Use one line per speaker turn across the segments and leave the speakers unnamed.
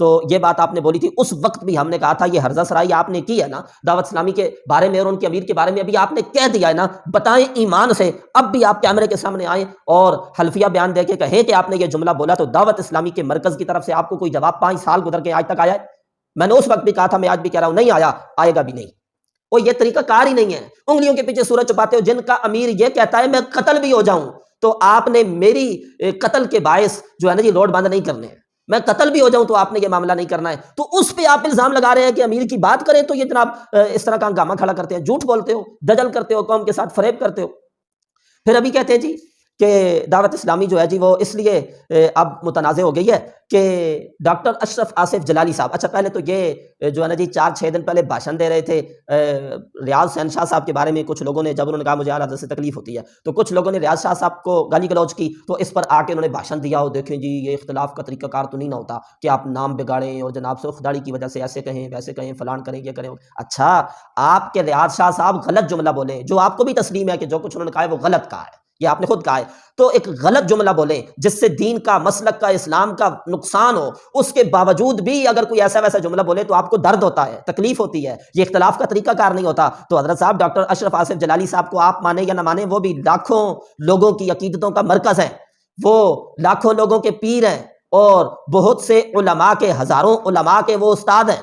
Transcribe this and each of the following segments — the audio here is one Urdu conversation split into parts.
تو یہ بات آپ نے بولی تھی، اس وقت بھی ہم نے کہا تھا یہ ہرزہ سرائی آپ نے کی ہے نا دعوت اسلامی کے بارے میں اور ان کے امیر کے بارے میں، ابھی آپ نے کہہ دیا ہے نا، بتائیں ایمان سے، اب بھی آپ کیمرے کے سامنے آئیں اور حلفیہ بیان دے کے کہیں کہ آپ نے یہ جملہ بولا، تو دعوت اسلامی کے مرکز کی طرف سے آپ کو کوئی جواب 5 سال گزر کے آج تک آیا ہے؟ میں نے اس وقت بھی کہا تھا، میں آج بھی کہہ رہا ہوں، نہیں آیا، آئے گا بھی نہیں۔ وہ یہ طریقہ کار ہی نہیں ہے، انگلیوں کے پیچھے سورج چھپاتے ہو۔ جن کا امیر یہ کہتا ہے میں قتل بھی ہو جاؤں تو آپ نے میری قتل کے باعث جو ہے نا روڈ بند نہیں کرنے ہیں، میں قتل بھی ہو جاؤں تو آپ نے یہ معاملہ نہیں کرنا ہے، تو اس پہ آپ الزام لگا رہے ہیں کہ امیر کی بات کریں تو یہ جناب اس طرح کا ہنگامہ کھڑا کرتے ہیں، جھوٹ بولتے ہو، دجل کرتے ہو، قوم کے ساتھ فریب کرتے ہو۔ پھر ابھی کہتے ہیں جی کہ دعوت اسلامی جو ہے جی وہ اس لیے اب متنازع ہو گئی ہے کہ ڈاکٹر اشرف آصف جلالی صاحب، اچھا پہلے تو یہ جو ہے نا جی 4-6 دن پہلے بھاشن دے رہے تھے ریاض حسین شاہ صاحب کے بارے میں، کچھ لوگوں نے جب انہوں نے کہا مجھے اعلیٰ حضرت سے تکلیف ہوتی ہے تو کچھ لوگوں نے ریاض شاہ صاحب کو گالی گلوچ کی، تو اس پر آ کے انہوں نے بھاشن دیا، اور دیکھیں جی یہ اختلاف کا طریقہ کار تو نہیں نہ ہوتا کہ آپ نام بگاڑیں اور جناب سرخ داڑھی کی وجہ سے ایسے کہیں ویسے کہیں فلان کریں یہ کریں۔ اچھا آپ کے ریاض شاہ صاحب غلط جملہ بولیں، جو آپ کو بھی تسلیم ہے کہ جو کچھ انہوں نے کہا ہے وہ غلط کہا ہے، یہ آپ نے خود کہا ہے، تو ایک غلط جملہ بولیں جس سے دین کا، مسلک کا، اسلام کا نقصان ہو، اس کے باوجود بھی اگر کوئی ایسا ویسا جملہ بولے تو آپ کو درد ہوتا ہے، تکلیف ہوتی ہے، یہ اختلاف کا طریقہ کار نہیں ہوتا۔ تو حضرت صاحب ڈاکٹر اشرف آصف جلالی صاحب کو آپ مانیں یا نہ مانیں، وہ بھی لاکھوں لوگوں کی عقیدتوں کا مرکز ہے، وہ لاکھوں لوگوں کے پیر ہیں اور بہت سے علماء کے، ہزاروں علماء کے وہ استاد ہیں،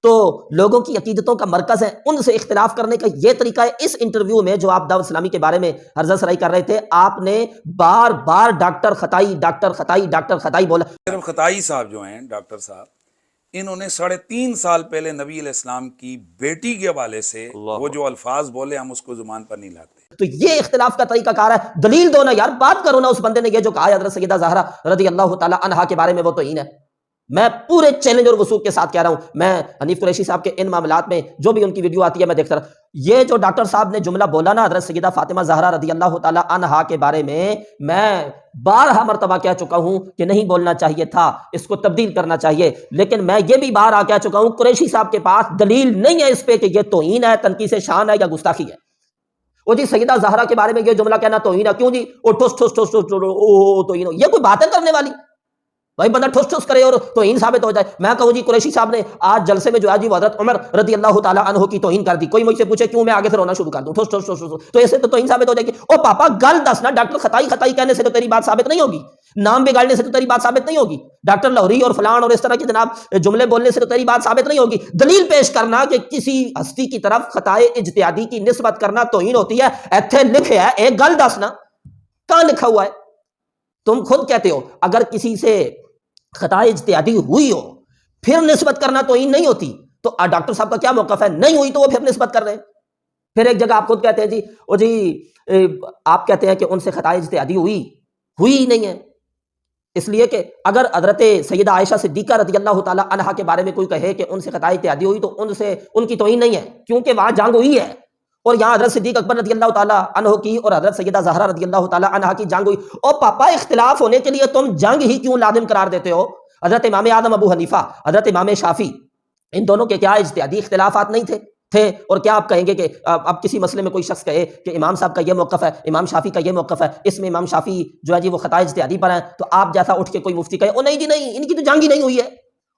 تو لوگوں کی عقیدتوں کا مرکز ہے، ان سے اختلاف کرنے کا یہ طریقہ ہے۔ اس انٹرویو میں جو آپ دعوت اسلامی کے بارے میں ہرزہ سرائی کر رہے تھے، آپ نے بار بار ڈاکٹر خطائی، ڈاکٹر خطائی، ڈاکٹر خطائی بولا۔
صرف خطائی صاحب جو ہیں ڈاکٹر صاحب، انہوں نے 3.5 سال پہلے نبی علیہ السلام کی بیٹی کے حوالے سے وہ جو الفاظ بولے ہم اس کو زبان پر نہیں لاتے۔
تو یہ اختلاف کا طریقہ کار ہے، دلیل دو نا یار، بات کرو نا، اس بندے نے یہ جو کہا ہے حضرت سیدہ زہرا رضی اللہ تعالی عنہا کے بارے میں وہ توہین ہے۔ میں پورے چیلنج اور وثوق کے ساتھ کہہ رہا ہوں، میں حنیف قریشی صاحب کے ان معاملات میں جو بھی ان کی ویڈیو آتی ہے میں دیکھتا رہا، یہ جو ڈاکٹر صاحب نے جملہ بولا نا حضرت سیدہ فاطمہ زہرا رضی اللہ تعالی عنہا کے بارے میں بارہا مرتبہ کہہ چکا ہوں کہ نہیں بولنا چاہیے تھا، اس کو تبدیل کرنا چاہیے، لیکن میں یہ بھی بارہا کہہ چکا ہوں قریشی صاحب کے پاس دلیل نہیں ہے اس پہ کہ یہ توہین ہے، تنقیص شان ہے یا گستاخی ہے۔ وہ جی سیدہ زہرا کے بارے میں یہ جملہ کہنا توہین ہے، کیوں جی؟ او ٹھس ٹھس ٹھس ٹھس او توہین ہو، یہ کوئی بات ہے کرنے والی؟ بھائی بندہ ٹھس ٹھس کرے اور توہین ثابت ہو جائے۔ میں کہوں جی قریشی صاحب نے آج جلسے میں جو ہے جی وہ حضرت عمر رضی اللہ تعالیٰ عنہ کی توہین کر دی، کوئی مجھ سے پوچھے کیوں، میں آگے سے رونا شروع کر دوں، ٹھس ٹھس ٹھس ٹھس، تو ایسے تو توہین ثابت ہو جائے گی۔ او پاپا گل دسنا، ڈاکٹر خطائی خطائی کہنے سے تو تیری بات ثابت نہیں ہوگی، نام بگاڑنے سے تو تیری بات ثابت نہیں ہوگی، ڈاکٹر لاہوری اور فلان اور اس طرح کے جناب جملے بولنے سے تو تیری بات ثابت نہیں ہوگی۔ دلیل پیش کرنا کہ کسی ہستی کی طرف خطائے اجتہادی کی نسبت کرنا توہین ہوتی ہے، ایتھے لکھے ہے، ایک گل دسنا کہاں لکھا ہوا ہے؟ تم خود کہتے ہو اگر کسی سے خطائے اجتہادی ہوئی ہو پھر نسبت کرنا توہین نہیں ہوتی، تو ڈاکٹر صاحب کا کیا موقف ہے؟ نہیں ہوئی تو وہ پھر نسبت کر رہے ہیں۔ پھر ایک جگہ آپ خود کہتے ہیں جی او جی آپ کہتے ہیں کہ ان سے خطائے اجتہادی ہوئی ہی نہیں ہے، اس لیے کہ اگر حضرت سیدہ عائشہ صدیقہ رضی اللہ تعالی عنہا کے بارے میں کوئی کہے کہ ان سے خطائے اجتہادی ہوئی تو ان کی توہین نہیں ہے، کیونکہ وہاں جنگ ہوئی ہے، اور یہاں حضرت صدیق اکبر رضی اللہ تعالیٰ عنہ کی اور حضرت سیدہ زہرا رضی اللہ تعالیٰ عنہا کی جنگ ہوئی۔ اور پاپا اختلاف ہونے کے لیے تم جنگ ہی کیوں لازم قرار دیتے ہو؟ حضرت امام اعظم ابو حنیفہ، حضرت امام شافعی، ان دونوں کے کیا اجتہادی اختلافات نہیں تھے؟ اور کیا آپ کہیں گے کہ اب کسی مسئلے میں کوئی شخص کہے کہ امام صاحب کا یہ موقف ہے، امام شافعی کا یہ موقف ہے، اس میں امام شافعی جو ہے جی وہ خطا اجتہادی پر ہیں، تو آپ جیسا اٹھ کے کوئی مفتی کہے او نہیں جی نہیں، ان کی تو جنگ ہی نہیں ہوئی ہے،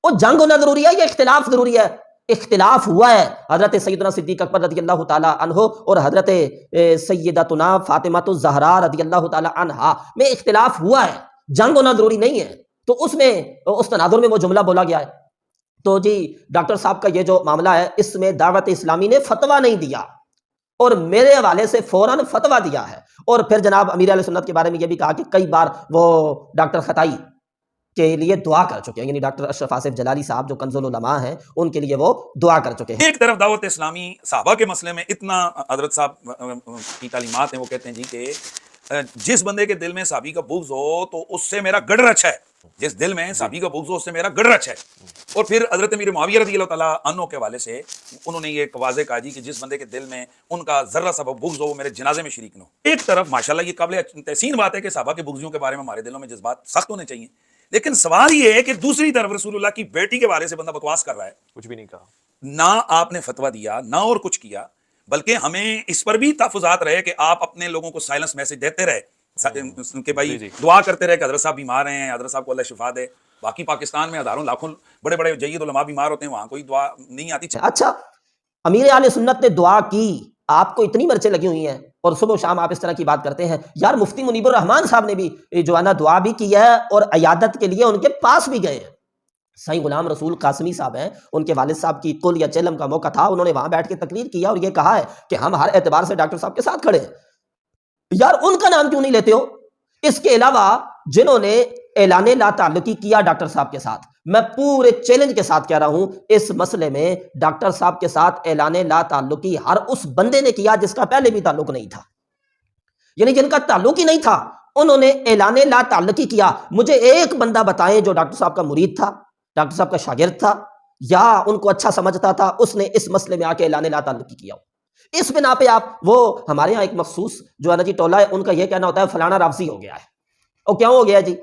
وہ جنگ ہونا ضروری ہے یا اختلاف ضروری ہے؟ اختلاف ہوا ہے، حضرت سیدنا صدیق اکبر رضی اللہ تعالیٰ عنہ اور حضرت سیدتنا فاطمہ الزہرا رضی اللہ تعالیٰ عنہا میں اختلاف ہوا ہے، جنگ ہونا ضروری نہیں ہے، تو اس میں اس تناظر میں وہ جملہ بولا گیا ہے۔ تو جی ڈاکٹر صاحب کا یہ جو معاملہ ہے اس میں دعوت اسلامی نے فتویٰ نہیں دیا اور میرے حوالے سے فوراً فتویٰ دیا ہے، اور پھر جناب امیر اہل سنت کے بارے میں یہ بھی کہا کہ کئی بار وہ ڈاکٹر خطائی کے لیے دعا کر چکے ہیں، یعنی ڈاکٹر اشرف آصف جلالی صاحب جو کنز العلماء ہیں ان کے لیے وہ دعا کر چکے ہیں۔
ایک طرف دعوت اسلامی صحابہ کے مسئلے میں اتنا حضرت صاحب کی تعلیمات ہیں، وہ کہتے ہیں جی کہ جس بندے کے دل میں صحابی کا بغض ہو تو اس سے میرا گڑھ اچھا ہے، جس دل میں صحابی کا بغض ہو اس سے میرا گڑھ اچھا ہے۔ اور پھر حضرت امیر معاویہ رضی اللہ تعالیٰ عنہ کے حوالے سے انہوں نے یہ واضح کہا جی کہ جس بندے کے دل میں ان کا ذرہ سا بغض ہو وہ میرے جنازے میں شریک نہ ہو۔ ایک طرف ماشاءاللہ یہ قابل تحسین بات ہے کہ صحابہ کے بغضیوں کے بارے میں ہمارے دلوں میں جذبات سخت ہونے چاہیے، لیکن سوال یہ ہے کہ دوسری طرف رسول اللہ کی بیٹی کے بارے سے بندہ بکواس کر رہا ہے،
کچھ بھی نہیں کہا،
نہ آپ نے فتویٰ دیا نہ اور کچھ کیا، بلکہ ہمیں اس پر بھی تحفظات رہے کہ آپ اپنے لوگوں کو سائلنس میسج دیتے رہے کہ بھائی دعا کرتے رہے کہ حضرت صاحب بیمار ہیں، حضرت صاحب کو اللہ شفا دے۔ باقی پاکستان میں ہزاروں لاکھوں بڑے بڑے جید علماء بیمار ہوتے ہیں، وہاں کوئی دعا نہیں آتی.
اچھا امیر اہل سنت نے دعا کی، آپ کو اتنی مرچیں لگی ہوئی ہیں اور صبح و شام آپ اس طرح کی بات کرتے ہیں. یار مفتی منیب الرحمان صاحب نے بھی جو ہے نا دعا بھی کی ہے اور عیادت کے لیے ان کے پاس بھی گئے ہیں. سائیں غلام رسول قاسمی صاحب ہیں، ان کے والد صاحب کی کل یا چلم کا موقع تھا، انہوں نے وہاں بیٹھ کے تقریر کیا اور یہ کہا ہے کہ ہم ہر اعتبار سے ڈاکٹر صاحب کے ساتھ کھڑے ہیں. یار ان کا نام کیوں نہیں لیتے ہو؟ اس کے علاوہ جنہوں نے اعلان لا تعلقی کیا ڈاکٹر صاحب کے ساتھ، میں پورے چیلنج کے ساتھ کہہ رہا ہوں اس مسئلے میں ڈاکٹر صاحب کے ساتھ اعلان لا تعلقی ہر اس بندے نے کیا جس کا پہلے بھی تعلق نہیں تھا، یعنی جن کا تعلق ہی نہیں تھا انہوں نے اعلان لا تعلقی کیا. مجھے ایک بندہ بتائیں جو ڈاکٹر صاحب کا مرید تھا، ڈاکٹر صاحب کا شاگرد تھا یا ان کو اچھا سمجھتا تھا، اس نے اس مسئلے میں آ کے اعلان لا تعلقی کیا. اس بنا پہ آپ وہ ہمارے ہاں ایک مخصوص جو ہے نا جی ٹولہ ہے، ان کا یہ کہنا ہوتا ہے فلانا رافضی ہو گیا ہے. اور کیا ہو گیا جی؟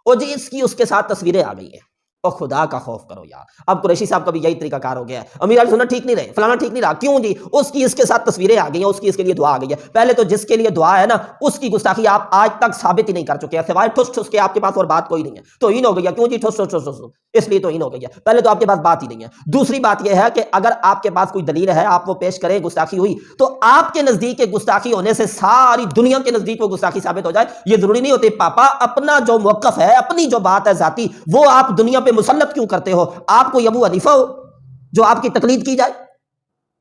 اور جی اس کی اس کے ساتھ تصویریں آ گئی ہیں. اور خدا کا خوف کرو یار، اب قریشی صاحب کا بھی یہی طریقہ کار ہو گیا ہے. امیر علیہ سنت ٹھیک نہیں رہے، فلانا ٹھیک نہیں رہا، کیوں جی؟ اس کی اس کے ساتھ تصویریں آ گئی ہیں، اس کی اس کے لیے دعا آ گئی ہے. پہلے تو جس کے لیے دعا ہے نا اس کی گستاخی آپ آج تک ثابت ہی نہیں کر چکے ہیں، سوائے ٹھس ٹھس کے آپ کے پاس اور بات کوئی نہیں ہے. توہین ہو گئی ہے، کیوں جی؟ ٹھس ٹھس ٹھس ٹھس، اس لیے توہین ہو گئی ہے. پہلے تو آپ کے پاس بات ہی نہیں ہے. دوسری بات یہ ہے کہ اگر آپ کے پاس کوئی دلیل ہے آپ وہ پیش کریں، گستاخی ہوئی تو آپ کے نزدیک گستاخی ہونے سے ساری دنیا کے نزدیک وہ گستاخی ثابت ہو جائے، یہ ضروری نہیں ہوتی. پاپا اپنا جو موقف ہے، اپنی جو بات ہے ذاتی، وہ آپ دنیا پہ مسلط کیوں کرتے ہو؟ آپ کوئی ابو حنیفہ ہو جو آپ کی تقلید کی جائے؟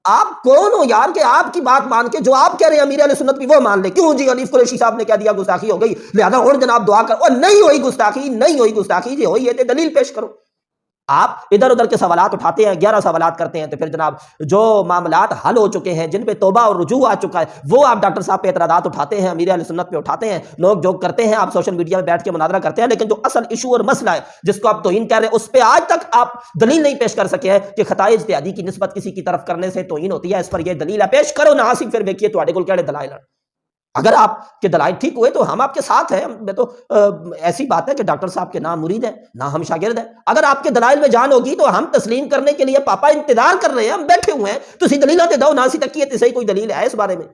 آپ کون ہو یار کہ آپ کی بات مان کے جو آپ کہہ رہے ہیں امیر علیہ سنت بھی وہ مان لے؟ کیوں جی؟ حنیف قریشی صاحب نے کہہ دیا گستاخی ہو گئی، لہذا اور جناب دعا کر. اور نہیں ہوئی گستاخی، نہیں ہوئی گستاخی، جی ہوئی ہے تو دلیل پیش کرو. آپ ادھر ادھر کے سوالات اٹھاتے ہیں، 11 سوالات کرتے ہیں، تو پھر جناب جو معاملات حل ہو چکے ہیں، جن پہ توبہ اور رجوع آ چکا ہے، وہ آپ ڈاکٹر صاحب پہ اعتراضات اٹھاتے ہیں، امیر اہل سنت پہ اٹھاتے ہیں، نوک جھوک کرتے ہیں، آپ سوشل میڈیا میں بیٹھ کے مناظرہ کرتے ہیں. لیکن جو اصل ایشو اور مسئلہ ہے جس کو آپ توہین کہہ رہے ہیں، اس پہ آج تک آپ دلیل نہیں پیش کر سکے ہیں کہ خطائے اجتہادی کی نسبت کسی کی طرف کرنے سے توہین ہوتی ہے. اس پر یہ دلیل ہے، پیش کرو نہ حاصل، پھر دیکھیے تواڈے کول کیڑے دلائل ہیں. اگر آپ کے دلائل ٹھیک ہوئے تو ہم آپ کے ساتھ ہیں. میں تو ایسی بات ہے کہ ڈاکٹر صاحب کے نام مرید ہیں، نہ ہم شاگرد ہیں. اگر آپ کے دلائل میں جان ہوگی تو ہم تسلیم کرنے کے لیے پاپا انتظار کر رہے ہیں، ہم بیٹھے ہوئے ہیں. تو اسی دلیلوں تے دو، نہ سی تک کی صحیح کوئی دلیل ہے اس بارے میں.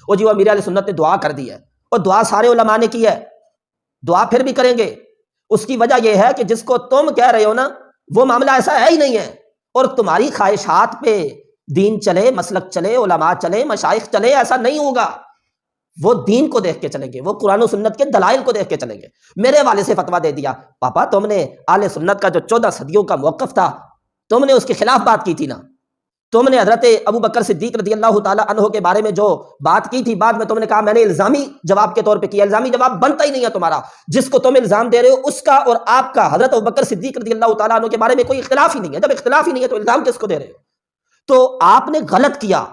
وہ جی وہ امیر علیہ سنت نے دعا کر دی ہے، اور دعا سارے علماء نے کی ہے، دعا پھر بھی کریں گے. اس کی وجہ یہ ہے کہ جس کو تم کہہ رہے ہو نا وہ معاملہ ایسا ہے ہی نہیں ہے، اور تمہاری خواہشات پہ دین چلے، مسلک چلے، علماء چلے، مشائخ چلے، ایسا نہیں ہوگا. وہ دین کو دیکھ کے چلیں گے، وہ قرآن و سنت کے دلائل کو دیکھ کے چلیں گے. میرے والے سے فتویٰ دے دیا، پاپا تم نے اہل سنت کا جو 14 صدیوں کا موقف تھا تم نے اس کے خلاف بات کی تھی نا. تم نے حضرت ابو بکر صدیق رضی اللہ تعالیٰ عنہ کے بارے میں جو بات کی تھی، بعد میں تم نے کہا میں نے الزامی جواب کے طور پہ کیا. الزامی جواب بنتا ہی نہیں ہے تمہارا. جس کو تم الزام دے رہے ہو اس کا اور آپ کا حضرت ابو بکر صدیق رضی اللہ تعالیٰ عنہ کے بارے میں کوئی اختلاف ہی نہیں ہے. جب اختلاف ہی نہیں ہے تو الزام کس کو دے رہے ہو؟ تو آپ نے غلط کیا.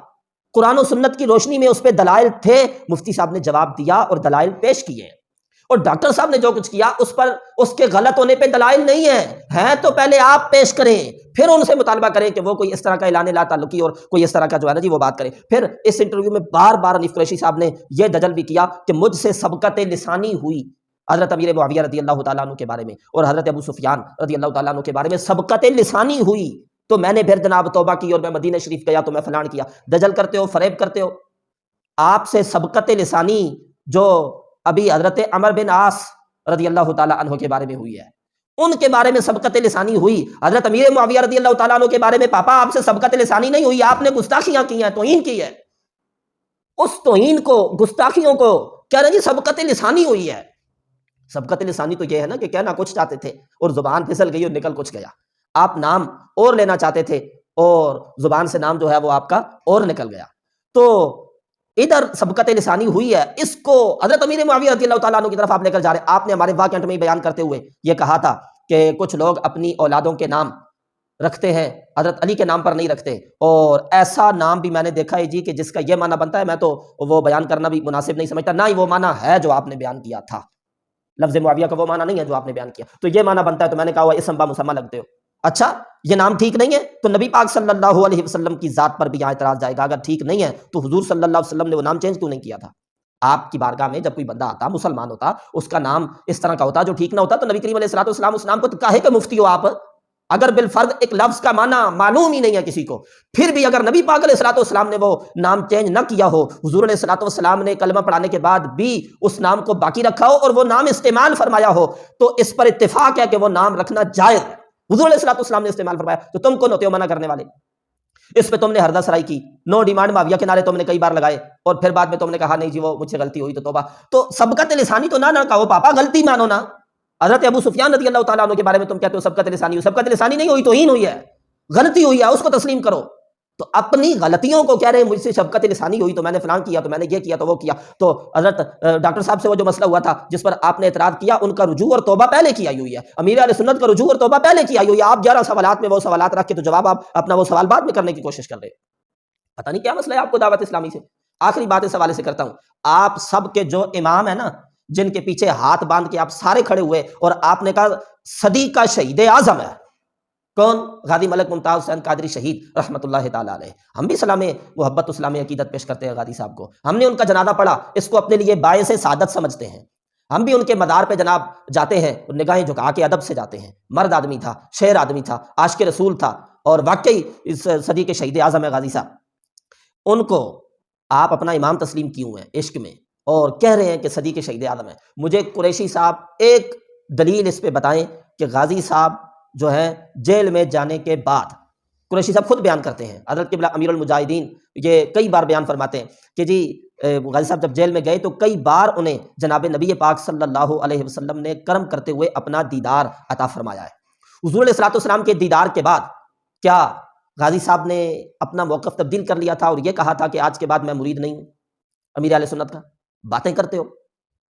قرآن و سنت کی روشنی میں اس پہ دلائل تھے، مفتی صاحب نے جواب دیا اور دلائل پیش کیے. اور ڈاکٹر صاحب نے جو کچھ کیا اس پر اس کے غلط ہونے پہ دلائل نہیں ہیں تو پہلے آپ پیش کریں، پھر ان سے مطالبہ کریں کہ وہ کوئی اس طرح کا اعلان لا تعلقی اور کوئی اس طرح کا جو ہے نا جی وہ بات کریں. پھر اس انٹرویو میں بار بار حنیف قریشی صاحب نے یہ دجل بھی کیا کہ مجھ سے سبقت لسانی ہوئی حضرت امیر معاویہ رضی اللہ تعالیٰ عنہ کے بارے میں اور حضرت ابو سفیان رضی اللہ تعالیٰ عنہ کے بارے میں سبقت لسانی ہوئی، تو میں نے پھر جناب توبہ کی اور میں مدینہ شریف گیا تو میں فلان کیا. دجل کرتے ہو، فریب کرتے ہو. آپ سے سبقت لسانی جو ابھی حضرت عمر بن عاص رضی اللہ تعالیٰ عنہ کے بارے میں ہوئی ہے، ان کے بارے میں سبقت لسانی ہوئی. حضرت امیر معاویہ رضی اللہ تعالیٰ عنہ کے بارے میں پاپا آپ سے سبقت لسانی نہیں ہوئی، آپ نے گستاخیاں کی ہیں، توہین کی ہے. اس توہین کو، گستاخیوں کو کہہ رہے ہیں جی سبقت لسانی ہوئی ہے. سبقت لسانی تو یہ ہے نا کہ کہنا کچھ چاہتے تھے اور زبان پھسل گئی اور نکل کچھ گیا. آپ نام اور لینا چاہتے تھے اور زبان سے نام جو ہے وہ آپ کا اور نکل گیا. تو ادھر سبقت لسانی ہوئی ہے، اس کو حضرت امیر معاویہ رضی اللہ تعالیٰ عنہ کی طرف آپ لے کر جا رہے ہیں. آپ نے ہمارے واقعہ میں بیان کرتے ہوئے یہ کہا تھا کہ کچھ لوگ اپنی اولادوں کے نام رکھتے ہیں، حضرت علی کے نام پر نہیں رکھتے. اور ایسا نام بھی میں نے دیکھا ہے جی کہ جس کا یہ معنی بنتا ہے، میں تو وہ بیان کرنا بھی مناسب نہیں سمجھتا، نہ ہی وہ معنی ہے جو آپ نے بیان کیا تھا. لفظ معاویہ کا وہ معنی نہیں ہے جو آپ نے بیان کیا، تو یہ معنی بنتا ہے. تو میں نے کہا وہ اسم با مسمى لگتے ہو. اچھا یہ نام ٹھیک نہیں ہے تو نبی پاک صلی اللہ علیہ وسلم کی ذات پر بھی یہاں اعتراض جائے گا. اگر ٹھیک نہیں ہے تو حضور صلی اللہ علیہ وسلم نے وہ نام چینج کیوں نہیں کیا تھا؟ آپ کی بارگاہ میں جب کوئی بندہ آتا، مسلمان ہوتا، اس کا نام اس طرح کا ہوتا جو ٹھیک نہ ہوتا، تو نبی کریم علیہ الصلوۃ والسلام اس نام کو کہے کہ مفتی ہو آپ. اگر بالفرض ایک لفظ کا معنی معلوم ہی نہیں ہے کسی کو، پھر بھی اگر نبی پاک علیہ الصلوۃ والسلام نے وہ نام چینج نہ کیا ہو، حضور علیہ الصلوۃ والسلام نے کلمہ پڑھانے کے بعد بھی اس نام کو باقی رکھا ہو اور وہ نام استعمال فرمایا ہو، تو اس پر اتفاق ہے کہ وہ نام رکھنا جائز ہے۔ حضور علیہ الصلوۃ والسلام نے استعمال فرمایا تو تم کون ہوتے ہو منع کرنے والے؟ اس پہ تم نے ہردہ سرائی کی، نو ڈیمانڈ معاویہ کے نعرے تم نے کئی بار لگائے، اور پھر بعد میں تم نے کہا نہیں جی وہ مجھ سے غلطی ہوئی تو توبہ۔ تو سبقت لسانی تو نہ کہو پاپا، غلطی مانو نا۔ حضرت ابو سفیان رضی اللہ تعالیٰ عنہ کے بارے میں تم کہتے ہو سبقت لسانی ہوئی، سبقت لسانی نہیں ہوئی، توہین ہوئی ہے، غلطی ہوئی ہے، اس کو تسلیم کرو۔ تو اپنی غلطیوں کو کہہ رہے ہیں مجھ سے سبقت لسانی ہوئی تو میں نے فلان کیا، تو میں نے یہ کیا تو وہ کیا۔ تو حضرت ڈاکٹر صاحب سے وہ جو مسئلہ ہوا تھا جس پر آپ نے اعتراض کیا، ان کا رجوع اور توبہ پہلے کی آئی ہوئی ہے، امیر اہل سنت کا رجوع اور توبہ پہلے کی آئی ہوئی ہے۔ آپ 11 سوالات میں وہ سوالات رکھ کے تو جواب آپ اپنا وہ سوال بعد میں کرنے کی کوشش کر رہے ہیں۔ پتہ نہیں کیا مسئلہ ہے آپ کو دعوت اسلامی سے۔ آخری بات اس حوالے سے کرتا ہوں، آپ سب کے جو امام ہیں نا، جن کے پیچھے ہاتھ باندھ کے آپ سارے کھڑے ہوئے اور آپ نے کہا صدی کا شہید اعظم ہے کون؟ غازی ملک ممتاز حسین قادری شہید رحمۃ اللہ تعالیٰ علیہ۔ ہم بھی سلام محبت اسلام عقیدت پیش کرتے ہیں غازی صاحب کو، ہم نے ان کا جنازہ پڑھا، اس کو اپنے لیے باعث سعادت سمجھتے ہیں۔ ہم بھی ان کے مدار پہ جناب جاتے ہیں، نگاہیں جھکا کے ادب سے جاتے ہیں۔ مرد آدمی تھا، شعر آدمی تھا، عاشق رسول تھا، اور واقعی اس صدی کے شہید اعظم ہے غازی صاحب۔ ان کو آپ اپنا امام تسلیم کیوں ہیں عشق میں، اور کہہ رہے ہیں کہ صدی کے شہید اعظم ہیں۔ مجھے قریشی صاحب ایک دلیل اس پہ بتائیں کہ غازی صاحب جو ہیں جیل میں جانے کے بعد، قریشی صاحب خود بیان کرتے ہیں، حضرت قبلہ امیر المجاہدین یہ کئی بار بیان فرماتے ہیں کہ جی غازی صاحب جب جیل میں گئے تو کئی بار انہیں جناب نبی پاک صلی اللہ علیہ وسلم نے کرم کرتے ہوئے اپنا دیدار عطا فرمایا ہے۔ حضور علیہ الصلوۃ والسلام کے دیدار کے بعد کیا غازی صاحب نے اپنا موقف تبدیل کر لیا تھا اور یہ کہا تھا کہ آج کے بعد میں مرید نہیں ہوں امیر اہل سنت کا؟ باتیں کرتے ہو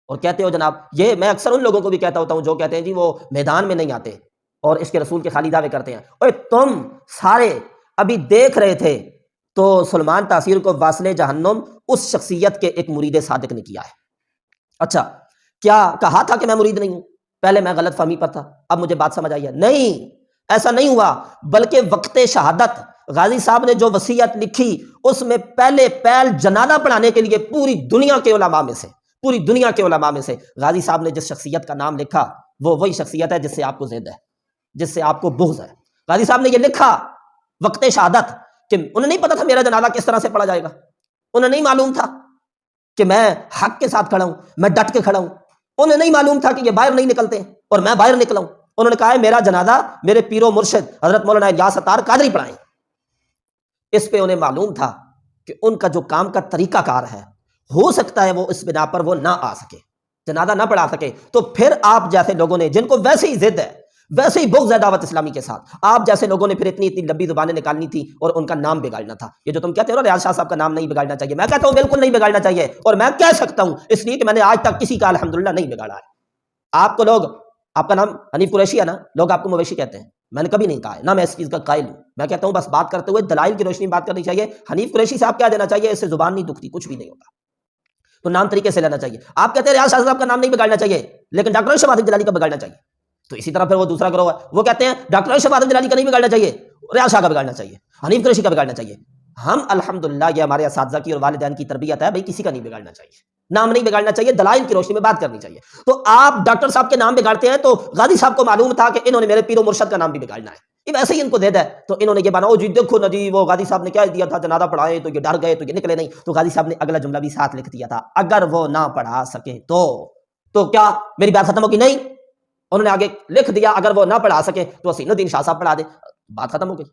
اور کہتے ہو جناب، یہ میں اکثر ان لوگوں کو بھی کہتا ہوتا ہوں جو کہتے ہیں جی وہ میدان میں نہیں آتے اور عشق رسول کے خالی دعوے کرتے ہیں۔ اوے تم سارے ابھی دیکھ رہے تھے تو سلمان تاثیر کو واصل جہنم اس شخصیت کے ایک مرید صادق نے کیا ہے۔ اچھا کیا کہا تھا کہ میں مرید نہیں ہوں؟ پہلے میں غلط فہمی پر تھا، اب مجھے بات سمجھ آئی ہے۔ نہیں، ایسا نہیں ہوا، بلکہ وقت شہادت غازی صاحب نے جو وصیت لکھی اس میں پہلے پہل جنازہ پڑھانے کے لیے پوری دنیا کے علماء میں سے غازی صاحب نے جس شخصیت کا نام لکھا وہ وہی شخصیت ہے جس سے آپ کو ضد ہے، جس سے آپ کو بغض ہے۔ غازی صاحب نے یہ لکھا وقت شہادت کہ انہیں نہیں پتا تھا میرا جنازہ کس طرح سے پڑھا جائے گا، انہیں نہیں معلوم تھا کہ میں حق کے ساتھ کھڑا ہوں، میں ڈٹ کے کھڑا ہوں، انہیں نہیں معلوم تھا کہ یہ باہر نہیں نکلتے اور میں باہر نکلا ہوں۔ انہوں نے کہا ہے میرا جنازہ میرے پیر و مرشد حضرت مولانا الیاس ستار قادری پڑھائیں۔ اس پہ انہیں معلوم تھا کہ ان کا جو کام کا طریقہ کار ہے ہو سکتا ہے وہ اس بنا پر وہ نہ آ سکے، جنازہ نہ پڑھا سکے، تو پھر آپ جیسے لوگوں نے جن کو ویسے ہی ضد ہے، ویسے ہی بغض ہے دعوت اسلامی کے ساتھ، آپ جیسے لوگوں نے پھر اتنی لمبی زبانیں نکالنی تھی اور ان کا نام بگاڑنا تھا۔ یہ جو تم کہتے ہو نا ریاض شاہ صاحب کا نام نہیں بگاڑنا چاہیے، میں کہتا ہوں بالکل نہیں بگاڑنا چاہیے، اور میں کہہ سکتا ہوں اس لیے کہ میں نے آج تک کسی کا الحمدللہ نہیں بگاڑا ہے۔ آپ کو لوگ، آپ کا نام حنیف قریشی ہے نا، لوگ آپ کو مویشی کہتے ہیں، میں نے کبھی نہیں کہا ہے، نہ میں اس چیز کا قائل ہوں۔ میں کہتا ہوں بس بات کرتے ہوئے دلائل کی روشنی میں بات کرنی چاہیے۔ حنیف قریشی صاحب کیا دینا چاہیے، اس سے زبان نہیں دکھتی، کچھ بھی نہیں ہوگا، تو نام طریقے سے لینا چاہیے۔ آپ کہتے ہیں ریاض شاہ صاحب کا نام نہیں بگاڑنا چاہیے لیکن ڈاکٹر شفاعت جلالی کا بگاڑنا چاہیے، تو اسی طرح پھر وہ دوسرا گروہ ہے، وہ کہتے ہیں ڈاکٹر شفاعت جلالی کا نہیں بگاڑنا چاہیے، ریاض شاہ کا بگاڑنا چاہیے، حنیف قریشی کا بگاڑنا چاہیے۔ ہم الحمدللہ یہ ہمارے اساتذہ کی اور والدین کی تربیت ہے، بھائی کسی کا نہیں بگاڑنا چاہیے، نام نہیں بگاڑنا چاہیے، دلائل کی روشنی میں بات کرنی چاہیے۔ تو آپ ڈاکٹر صاحب کے نام بگاڑتے ہیں تو غازی صاحب کو معلوم تھا کہ انہوں نے میرے پیر و مرشد کا نام بھی بگاڑنا ہے، یہ ویسے ہی ان کو دے ہے، تو انہوں نے یہ بنا جی دیکھو نا جی وہ غازی صاحب نے کیا دیا تھا، جنازہ پڑھائے تو یہ ڈر گئے تو یہ نکلے نہیں، تو غازی صاحب نے اگلا جملہ بھی ساتھ لکھ دیا تھا اگر وہ نہ پڑھا سکے تو کیا میری بات ختم ہوگی؟ نہیں، انہوں نے آگے لکھ دیا اگر وہ نہ پڑھا سکے تو حسین الدین شاہ صاحب پڑھا دے، بات ختم ہو گئی۔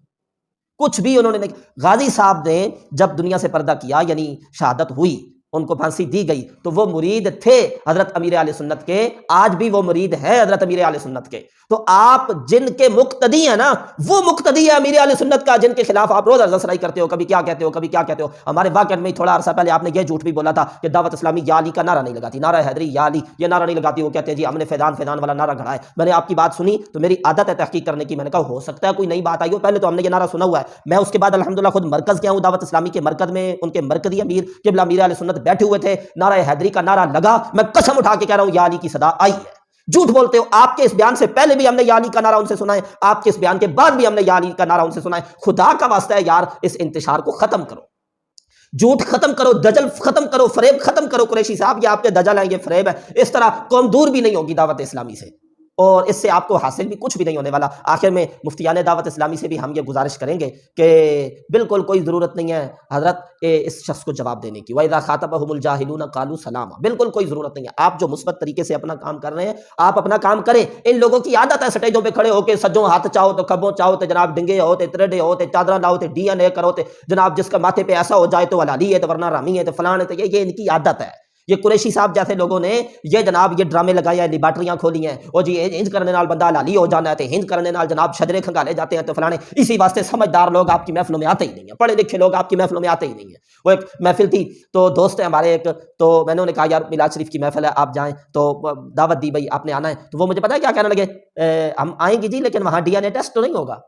کچھ بھی انہوں نے نہیں۔ غازی صاحب نے جب دنیا سے پردہ کیا، یعنی شہادت ہوئی، ان کو پھانسی دی گئی، تو وہ مرید تھے حضرت امیر اہل سنت کے، آج بھی وہ مرید ہے حضرت امیر اہل سنت کے۔ تو آپ جن کے مقتدی ہیں نا، وہ مقتدی ہے امیر اہل سنت کا، جن کے خلاف آپ روز عرض سرائی کرتے ہو، کبھی کیا کہتے ہو کبھی کیا کہتے ہو۔ ہمارے واقعہ میں تھوڑا عرصہ پہلے آپ نے یہ جھوٹ بھی بولا تھا کہ دعوت اسلامی یا علی کا نعرہ نہیں لگاتی، نعرہ حیدری یا علی یہ نعرہ نہیں لگاتی، وہ کہتے ہیں جی ہم نے فیضان والا نعرہ گھڑا ہے۔ میں نے آپ کی بات سنی تو میری عادت ہے تحقیق کرنے کی، میں نے کہا ہو سکتا ہے کوئی نئی بات آئی ہو، پہلے تو ہم نے یہ نعرہ سنا ہوا ہے۔ میں اس کے بعد الحمدللہ خود مرکز گیا ہوں، دعوت اسلامی کے مرکز میں ان کے مرکزی امیر قبلہ امیر اہل سنت بیٹھے ہوئے تھے، نعرہ حیدری کا نعرہ لگا، میں قسم اٹھا کے کہہ رہا ہوں یا علی کی صدا آئی ہے۔ جھوٹ بولتے ہو، آپ کے اس بیان سے پہلے بھی ہم نے یا علی کا نعرہ ان سے سنا ہے، آپ کے اس بیان کے بعد بھی ہم نے یا علی کا نعرہ ان سے سنا ہے۔ خدا کا واسطہ ہے یار، اس انتشار کو ختم کرو، جھوٹ ختم کرو، دجل ختم کرو، فریب ختم کرو۔ قریشی صاحب یہ آپ کے دجل ہیں، یہ فریب ہے، اس طرح قوم دور بھی نہیں ہوگی دعوت اسلامی سے۔ اور اس سے آپ کو حاصل بھی کچھ بھی نہیں ہونے والا۔ آخر میں مفتیان دعوت اسلامی سے بھی ہم یہ گزارش کریں گے کہ بالکل کوئی ضرورت نہیں ہے حضرت اس شخص کو جواب دینے کی، وَإِذَا خَاطَبَهُمُ الْجَاهِلُونَ قَالُوا سَلَامًا، بالکل کوئی ضرورت نہیں ہے۔ آپ جو مثبت طریقے سے اپنا کام کر رہے ہیں آپ اپنا کام کریں۔ ان لوگوں کی عادت ہے سٹیجوں پہ کھڑے ہو کے سجوں ہاتھ چاہو تو کھبوں چاہو تے جناب ڈنگے ہوتے تریڈے ہوتے چادرہ لاؤ تے ڈی این اے کرو تے جناب جس کا ماتھے پہ ایسا ہو جائے تو حلالی ہے تو ورنہ رامی ہے تو فلان ہے، تو یہ ان کی عادت ہے۔ یہ قریشی صاحب جیسے لوگوں نے یہ جناب یہ ڈرامے لگائے ہیں، لیبارٹریاں کھولی ہیں، اور جی ہنج کرنے نال بندہ حلالی ہو جانا ہے، تو ہنج کرنے نال جناب شجرے کھنگالے جاتے ہیں تو فلانے۔ اسی واسطے سمجھدار لوگ آپ کی محفلوں میں آتے ہی نہیں ہیں، پڑھے لکھے لوگ آپ کی محفلوں میں آتے ہی نہیں ہیں۔ وہ ایک محفل تھی تو دوست ہے ہمارے ایک، تو میں نے کہا یار میلاد شریف کی محفل ہے آپ جائیں، تو دعوت دی بھائی آپ نے آنا ہے، تو وہ مجھے پتا ہے کیا کہنے لگے، ہم آئیں گے جی لیکن وہاں ڈی این اے ٹیسٹ تو نہیں ہوگا۔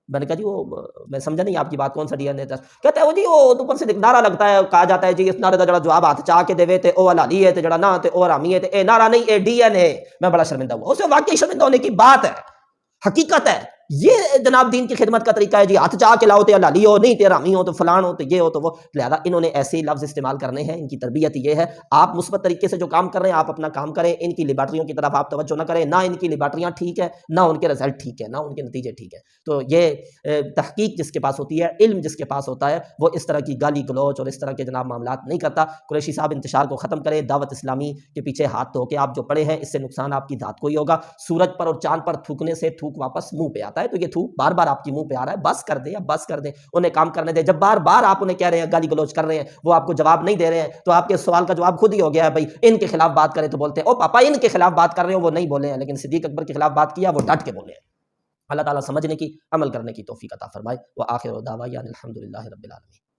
میں نے کہا جی وہ میں سمجھا نہیں آپ کی بات، کون سا ڈی این اے ٹیسٹ؟ کہتے ہیں وہ جی وہ اوپر سے نعرہ لگتا ہے، کہا جاتا ہے جی اس نعرے کا جڑا جواب ہاتھ چاہ کے دے تے او حلالی ہے تے جڑا نہ تے او حرامی ہے، تے اے نعرہ نہیں اے ڈی این اے۔ میں بڑا شرمندہ ہوا، اسے واقعی شرمندہ ہونے کی بات ہے، حقیقت ہے۔ یہ جناب دین کی خدمت کا طریقہ ہے جی، ہاتھ چاہ کے لاؤ تے حلالی ہو، نہیں تے حرامی ہو تو فلان ہو تو یہ ہو تو وہ۔ لہذا انہوں نے ایسے ہی لفظ استعمال کرنے ہیں، ان کی تربیت یہ ہے۔ آپ مثبت طریقے سے جو کام کر رہے ہیں آپ اپنا کام کریں، ان کی لیبارٹریوں کی طرف آپ توجہ نہ کریں، نہ ان کی لیبارٹریاں ٹھیک ہے، نہ ان کے رزلٹ ٹھیک ہے، نہ ان کے نتیجے ٹھیک ہے۔ تو یہ تحقیق جس کے پاس ہوتی ہے، علم جس کے پاس ہوتا ہے، وہ اس طرح کی گالی گلوچ اور اس طرح کے جناب معاملات نہیں کرتا۔ قریشی صاحب انتشار کو ختم کریں، دعوت اسلامی کے پیچھے ہاتھ دھو کے آپ جو پڑے ہیں اس سے نقصان آپ کی ذات کو ہی ہوگا۔ سورج پر اور چاند پر تھوکنے سے تھوک واپس منہ پہ آتا ہے، تو یہ تھوک بار بار آپ کی منہ پہ آ رہا ہے، بس کر دیں، اب بس کر دیں، انہیں کام کرنے دیں۔ جب بار بار آپ انہیں کہہ رہے ہیں، گالی گلوچ کر رہے ہیں، وہ آپ کو جواب نہیں دے رہے ہیں، تو آپ کے سوال کا جواب خود ہی ہو گیا ہے بھائی ان کے خلاف بات کریں تو بولتے ہیں او پاپا ان کے خلاف بات کر رہے ہو، وہ نہیں بولے ہیں، لیکن صدیق اکبر کے خلاف بات کیا وہ ڈٹ کے بولے ہیں۔ اللہ تعالیٰ سمجھنے کی عمل کرنے کی توفیق عطا فرمائے۔ وآخر دعوانا الحمدللہ رب العالمین۔